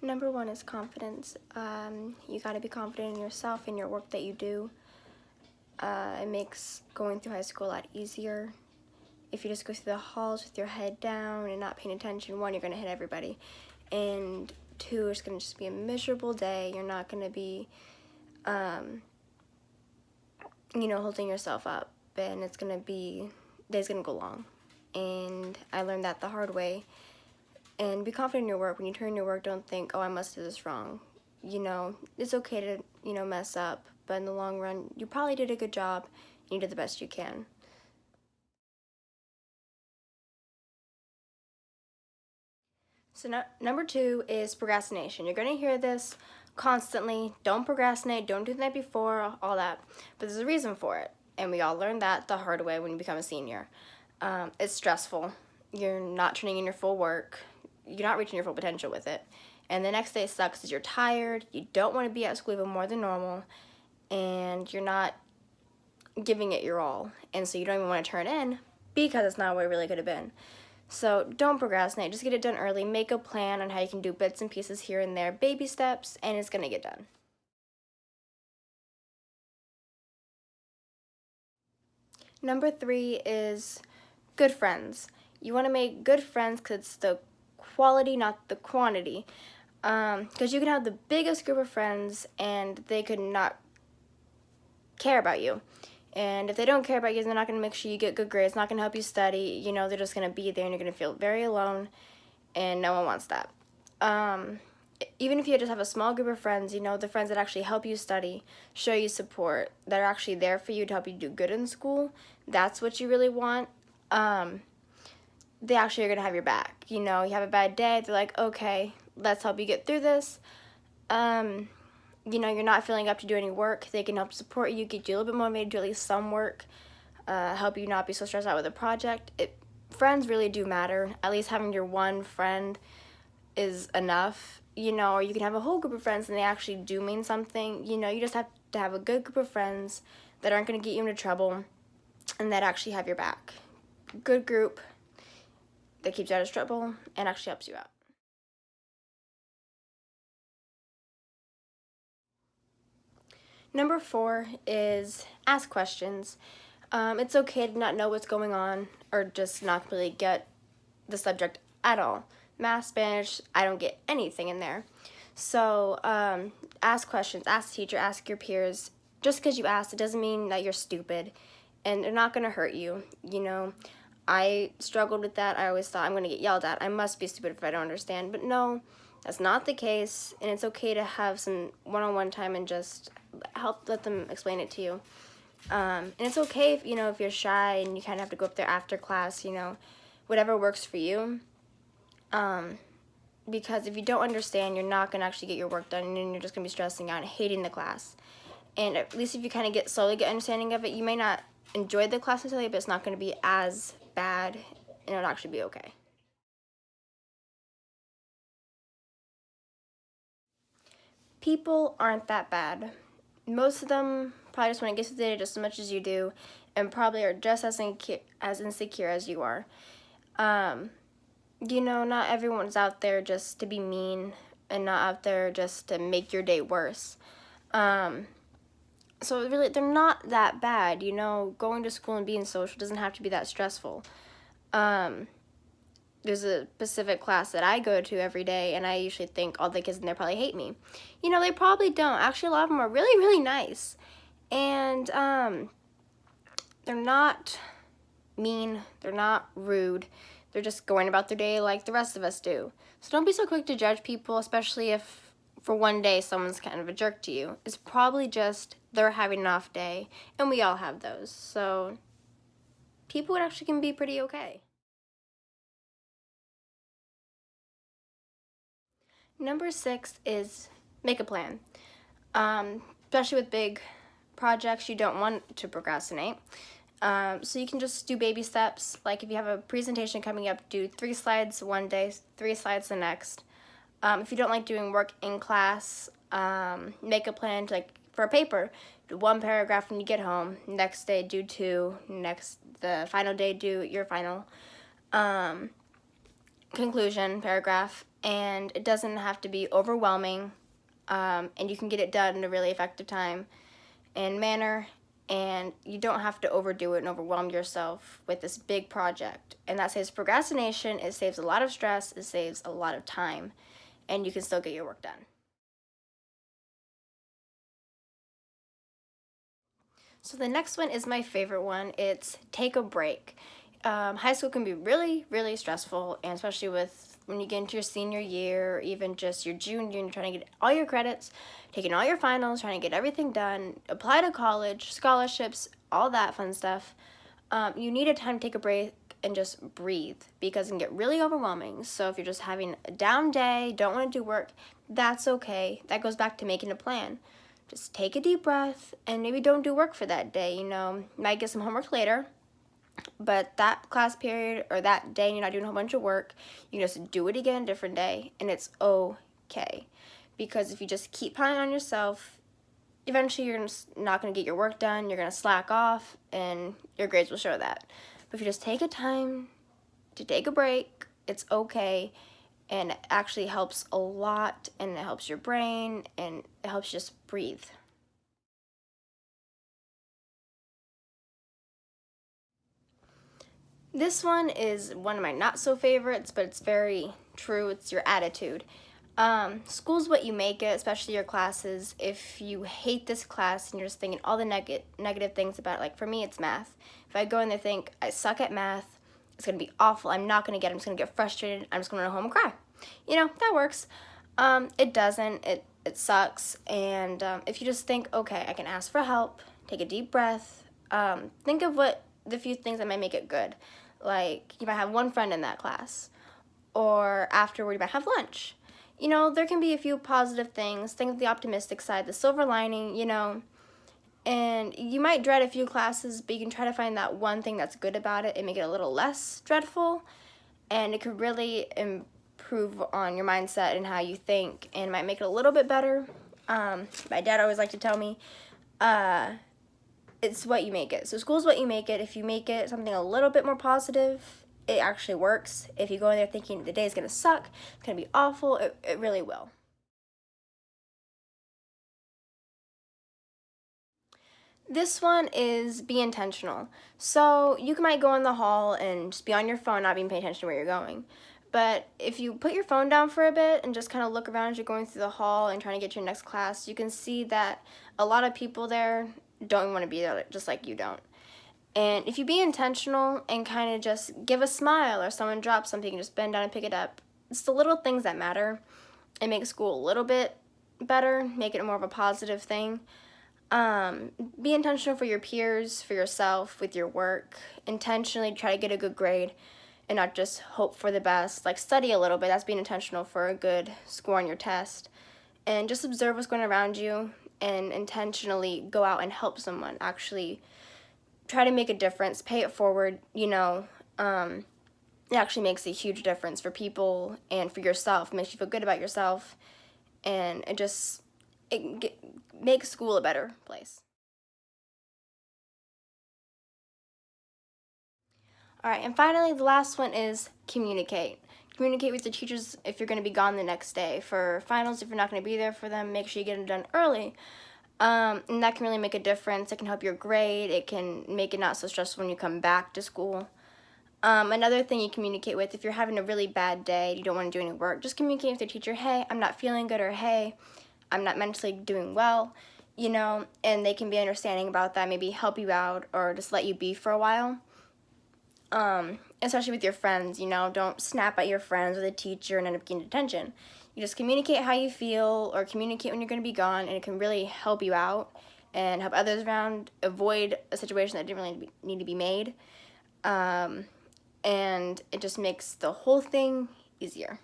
Number one is confidence. You got to be confident in yourself and your work that you do. It makes going through high school a lot easier. If you just go through the halls with your head down and not paying attention, one, you're going to hit everybody. And two, it's going to just be a miserable day. You're not going to be, holding yourself up. And it's going to be, day's going to go long. And I learned that the hard way. And be confident in your work. When you turn in your work, don't think, oh, I must do this wrong. It's okay to, mess up. But in the long run, you probably did a good job. And you did the best you can. So number two is procrastination. You're going to hear this constantly. Don't procrastinate. Don't do the night before, all that. But there's a reason for it. And we all learned that the hard way when you become a senior. It's stressful. You're not turning in your full work. You're not reaching your full potential with it. And the next day sucks because you're tired. You don't want to be at school even more than normal. And you're not giving it your all. And so you don't even want to turn in because it's not what it really could have been. So don't procrastinate. Just get it done early. Make a plan on how you can do bits and pieces here and there, baby steps, and it's going to get done. Number three is good friends. You want to make good friends because it's the quality, not the quantity. Because you can have the biggest group of friends and they could not care about you. And if they don't care about you, they're not going to make sure you get good grades, not going to help you study. They're just going to be there and you're going to feel very alone, and no one wants that. Even if you just have a small group of friends, the friends that actually help you study, show you support, that are actually there for you to help you do good in school, that's what you really want. They actually are going to have your back. You have a bad day, they're like, okay, let's help you get through this. You're not feeling up to do any work, they can help support you, get you a little bit motivated to do at least some work, help you not be so stressed out with a project. Friends really do matter. At least having your one friend is enough, or you can have a whole group of friends and they actually do mean something. You just have to have a good group of friends that aren't going to get you into trouble and that actually have your back. Good group that keeps you out of trouble and actually helps you out. Number four is ask questions. It's okay to not know what's going on or just not completely get the subject at all. Math, Spanish, I don't get anything in there. So ask questions, ask the teacher, ask your peers. Just because you ask, it doesn't mean that you're stupid, and they're not going to hurt you. I struggled with that. I always thought I'm going to get yelled at. I must be stupid if I don't understand. But no, that's not the case, and it's okay to have some one-on-one time and just let them explain it to you. And it's okay if you're shy and you kind of have to go up there after class, whatever works for you. Because if you don't understand, you're not going to actually get your work done, and then you're just going to be stressing out and hating the class. And at least if you kind of slowly get understanding of it, you may not enjoy the class necessarily, but it's not going to be as bad, and it'll actually be okay. People aren't that bad. Most of them probably just want to get through the day just as much as you do, and probably are just as insecure as you are. Not everyone's out there just to be mean and not out there just to make your day worse. So really, they're not that bad. Going to school and being social doesn't have to be that stressful. There's a specific class that I go to every day, and I usually think all the kids in there probably hate me. They probably don't. Actually, a lot of them are really, really nice. And they're not mean. They're not rude. They're just going about their day like the rest of us do. So don't be so quick to judge people, especially if for one day someone's kind of a jerk to you. It's probably just they're having an off day, and we all have those. So people actually can be pretty okay. Number six is make a plan. Especially with big projects, you don't want to procrastinate. So you can just do baby steps. Like if you have a presentation coming up, do 3 slides one day, 3 slides the next. If you don't like doing work in class, make a plan to, for a paper. Do 1 paragraph when you get home. Next day, do 2. The final day, do your final. conclusion paragraph, and it doesn't have to be overwhelming, and you can get it done in a really effective time and manner, and you don't have to overdo it and overwhelm yourself with this big project. And that saves procrastination, it saves a lot of stress, it saves a lot of time, and you can still get your work done. So the next one is my favorite one. It's take a break. High school can be really, really stressful, and especially with when you get into your senior year, or even just your junior, and you're trying to get all your credits, taking all your finals, trying to get everything done, apply to college, scholarships, all that fun stuff. You need a time to take a break and just breathe, because it can get really overwhelming. So if you're just having a down day, don't want to do work, that's okay. That goes back to making a plan. Just take a deep breath and maybe don't do work for that day. You might get some homework later, but that class period or that day you're not doing a whole bunch of work, you can just do it again a different day, and it's okay. Because if you just keep piling on yourself, eventually you're just not going to get your work done, you're going to slack off, and your grades will show that. But if you just take a time to take a break, it's okay, and it actually helps a lot, and it helps your brain, and it helps you just breathe. This one is one of my not so favorites, but it's very true. It's your attitude. School's what you make it, especially your classes. If you hate this class and you're just thinking all the negative things about it, like for me, it's math. If I go in there think I suck at math, it's gonna be awful. I'm not gonna get it. I'm just gonna get frustrated. I'm just gonna go home and cry. That works. It doesn't. It sucks. And if you just think, okay, I can ask for help, take a deep breath, think of what the few things that might make it good. Like you might have one friend in that class, or afterward you might have lunch. There can be a few positive things. Think of the optimistic side, the silver lining, and you might dread a few classes, but you can try to find that one thing that's good about it and make it a little less dreadful, and it could really improve on your mindset and how you think, and might make it a little bit better. My dad always liked to tell me, it's what you make it. So school's what you make it. If you make it something a little bit more positive, it actually works. If you go in there thinking the day is going to suck, it's going to be awful, it really will. This one is be intentional. So you might go in the hall and just be on your phone, not being paying attention to where you're going. But if you put your phone down for a bit and just kind of look around as you're going through the hall and trying to get to your next class, you can see that a lot of people there don't want to be there, just like you don't. And if you be intentional and kind of just give a smile, or someone drops something, you can just bend down and pick it up. It's the little things that matter and make school a little bit better, make it more of a positive thing. Be intentional for your peers, for yourself, with your work. Intentionally try to get a good grade and not just hope for the best. Like study a little bit, that's being intentional for a good score on your test. And just observe what's going around you and intentionally go out and help someone. Actually try to make a difference, pay it forward. It actually makes a huge difference for people and for yourself. It makes you feel good about yourself, and makes school a better place. All right, and finally, the last one is communicate. Communicate with your teachers if you're going to be gone the next day. For finals, if you're not going to be there for them, make sure you get them done early. And that can really make a difference. It can help your grade. It can make it not so stressful when you come back to school. Another thing you communicate with, if you're having a really bad day, you don't want to do any work, just communicate with your teacher, hey, I'm not feeling good, or hey, I'm not mentally doing well, and they can be understanding about that, maybe help you out or just let you be for a while. Especially with your friends, don't snap at your friends or the teacher and end up getting detention. You just communicate how you feel, or communicate when you're going to be gone, and it can really help you out and help others around avoid a situation that didn't really need to be made. And it just makes the whole thing easier.